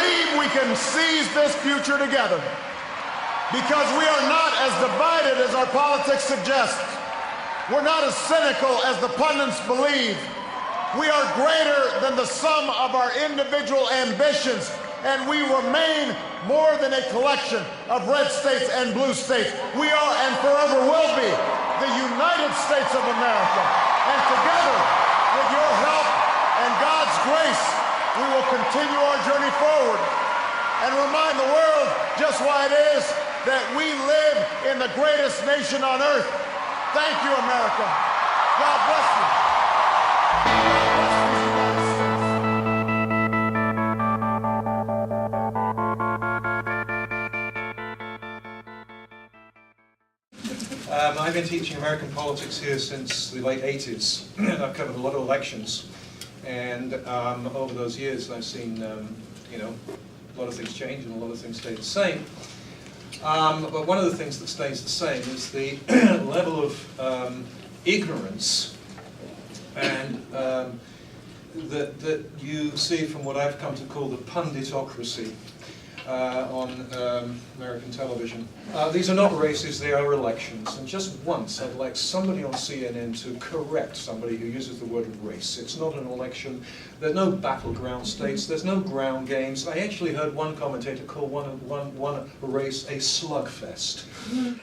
believe we can seize this future together because we are not as divided as our politics suggests. We're not as cynical as the pundits believe. We are greater than the sum of our individual ambitions, and we remain more than a collection of red states and blue states. We are and forever will be the United States of America. And together, with your help and God's grace, we will continue our journey forward and remind the world just why it is that we live in the greatest nation on earth. Thank you, America. God bless you. I've been teaching American politics here since the late 80s. I've covered a lot of elections, and over those years I've seen you know, a lot of things change and a lot of things stay the same. But one of the things that stays the same is the level of ignorance and that you see from what I've come to call the punditocracy on American television. These are not races, they are elections. And just once, I'd like somebody on CNN to correct somebody who uses the word race. It's not an election. There's no battleground states. There's no ground games. I actually heard one commentator call one race a slugfest. There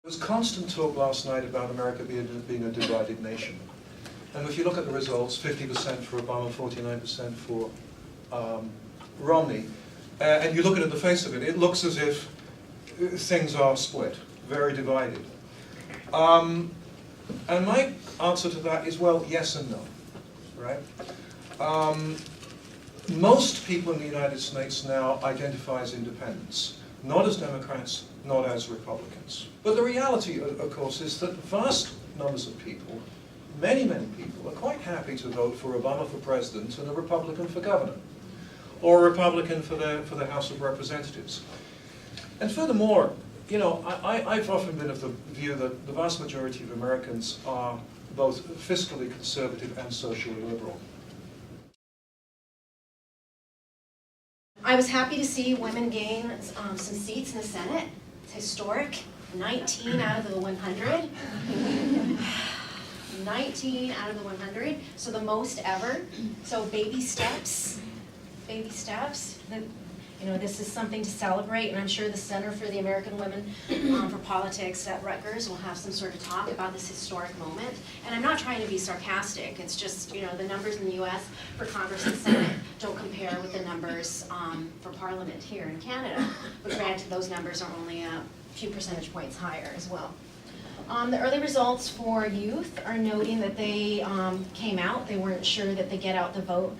was constant talk last night about America being a divided nation. And if you look at the results, 50% for Obama, 49% for Romney, and you look at the face of it, it looks as if things are split, very divided. And my answer to that is, well, yes and no, right? Most people in the United States now identify as independents, not as Democrats, not as Republicans. But the reality, of course, is that vast numbers of people, many people, are quite happy to vote for Obama for president and a Republican for governor, or a Republican for the House of Representatives. And furthermore, you know, I've often been of the view that the vast majority of Americans are both fiscally conservative and socially liberal. I was happy to see women gain some seats in the Senate. It's historic, 19 out of the 100. 19 out of the 100, so the most ever. So baby steps. Baby steps. You know, this is something to celebrate, and I'm sure the Center for the American Women for Politics at Rutgers will have some sort of talk about this historic moment. And I'm not trying to be sarcastic. It's just, you know, the numbers in the U.S. for Congress and Senate don't compare with the numbers for Parliament here in Canada. But granted, those numbers are only a few percentage points higher as well. The early results for youth are noting that they came out. They weren't sure that the Get Out the Vote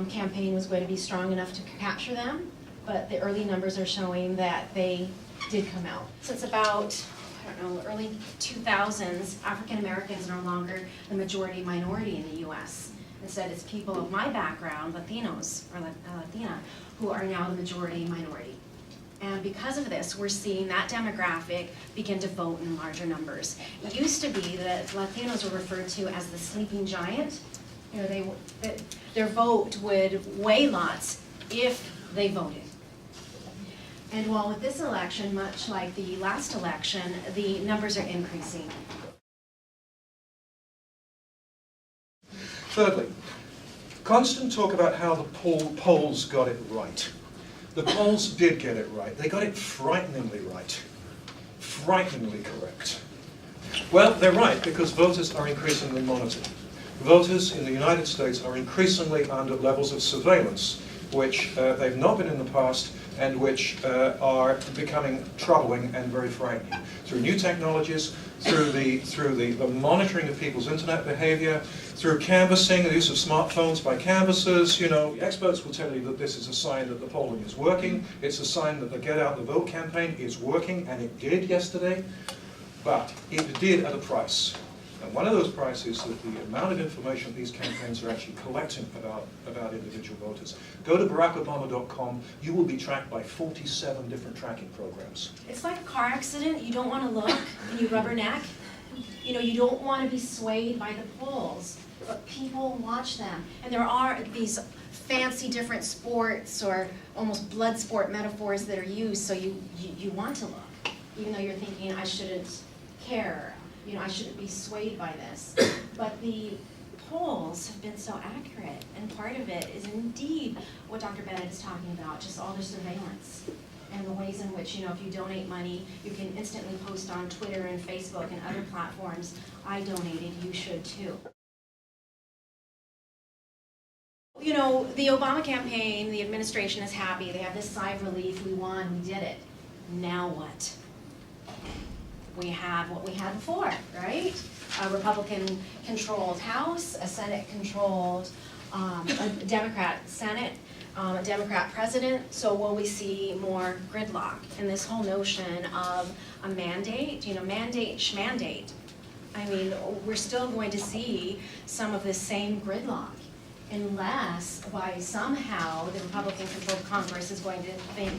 campaign was going to be strong enough to capture them, but the early numbers are showing that they did come out. Since about, I don't know, early 2000s, African Americans are no longer the majority minority in the U.S. Instead, it's people of my background, Latinos or Latina, who are now the majority minority. And because of this, we're seeing that demographic begin to vote in larger numbers. It used to be that Latinos were referred to as the sleeping giant. You know, their vote would weigh lots if they voted. And while with this election, much like the last election, the numbers are increasing. Thirdly, constant talk about how the polls got it right. The polls did get it right. They got it frighteningly right. Frighteningly correct. Well, they're right because voters are increasingly monitored. Voters in the United States are increasingly under levels of surveillance, which they've not been in the past, and which are becoming troubling and very frightening. Through new technologies, through the monitoring of people's internet behavior, through canvassing, the use of smartphones by canvassers, you know, experts will tell you that this is a sign that the polling is working. It's a sign that the Get Out the Vote campaign is working, and it did yesterday, but it did at a price. And one of those prices is the amount of information these campaigns are actually collecting about individual voters. Go to BarackObama.com. You will be tracked by 47 different tracking programs. It's like a car accident. You don't want to look and you rubberneck. You know, you don't want to be swayed by the polls, but people watch them. And there are these fancy different sports or almost blood sport metaphors that are used, so you want to look, even though you're thinking, I shouldn't care, you know, I shouldn't be swayed by this. But the polls have been so accurate, and part of it is indeed what Dr. Bennett is talking about, just all the surveillance and the ways in which, you know, if you donate money, you can instantly post on Twitter and Facebook and other platforms, I donated, you should too. You know, the Obama campaign, the administration is happy, they have this sigh of relief, we won, we did it. Now what? We have what we had before, right? A Republican-controlled House, a Senate-controlled, a Democrat Senate, a Democrat president. So will we see more gridlock? And this whole notion of a mandate, you know, mandate, schmandate. I mean, we're still going to see some of this same gridlock, unless by somehow the Republican-controlled Congress is going to think,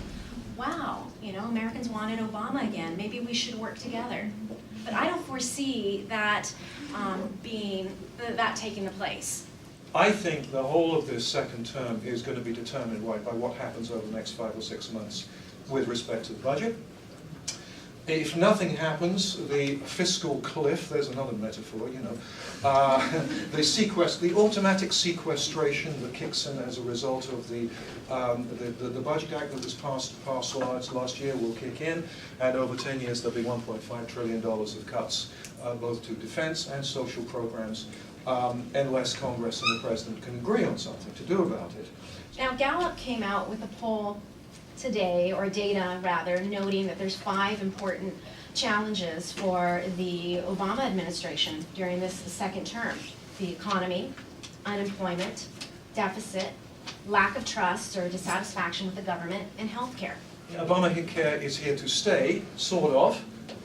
wow, you know, Americans wanted Obama again, maybe we should work together. But I don't foresee that taking the place. I think the whole of this second term is going to be determined by what happens over the next 5 or 6 months with respect to the budget. If nothing happens, the fiscal cliff, there's another metaphor, you know, the automatic sequestration that kicks in as a result of the Budget Act that was passed last year will kick in, and over 10 years there'll be $1.5 trillion of cuts, both to defense and social programs, unless Congress and the President can agree on something to do about it. Now, Gallup came out with a poll today, or data rather, noting that there's 5 important challenges for the Obama administration during this second term. The economy, unemployment, deficit, lack of trust or dissatisfaction with the government, and healthcare. Obamacare is here to stay, sort of,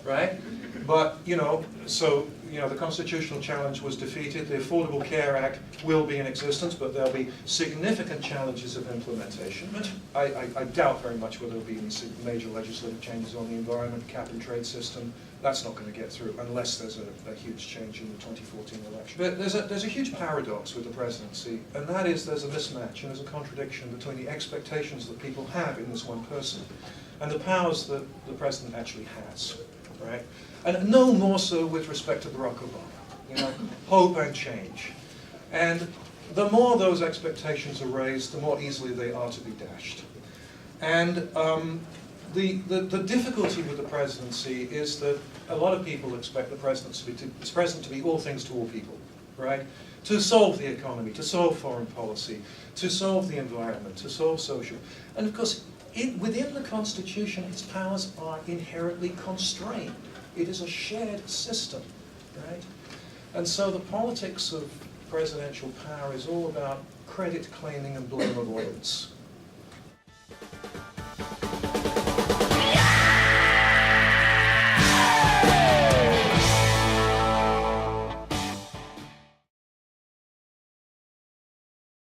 right? But, you know, so, you know, the constitutional challenge was defeated. The Affordable Care Act will be in existence, but there'll be significant challenges of implementation. I doubt very much whether there'll be any major legislative changes on the environment, cap and trade system. That's not going to get through unless there's a huge change in the 2014 election. But there's a huge paradox with the presidency, and that is there's a mismatch and there's a contradiction between the expectations that people have in this one person and the powers that the president actually has, right? And no more so with respect to Barack Obama, you know, hope and change. And the more those expectations are raised, the more easily they are to be dashed. And the difficulty with the presidency is that a lot of people expect the president to be all things to all people, right? To solve the economy, to solve foreign policy, to solve the environment, to solve social. And of course, within the Constitution, its powers are inherently constrained. It is a shared system, right? And so the politics of presidential power is all about credit claiming and blame avoidance.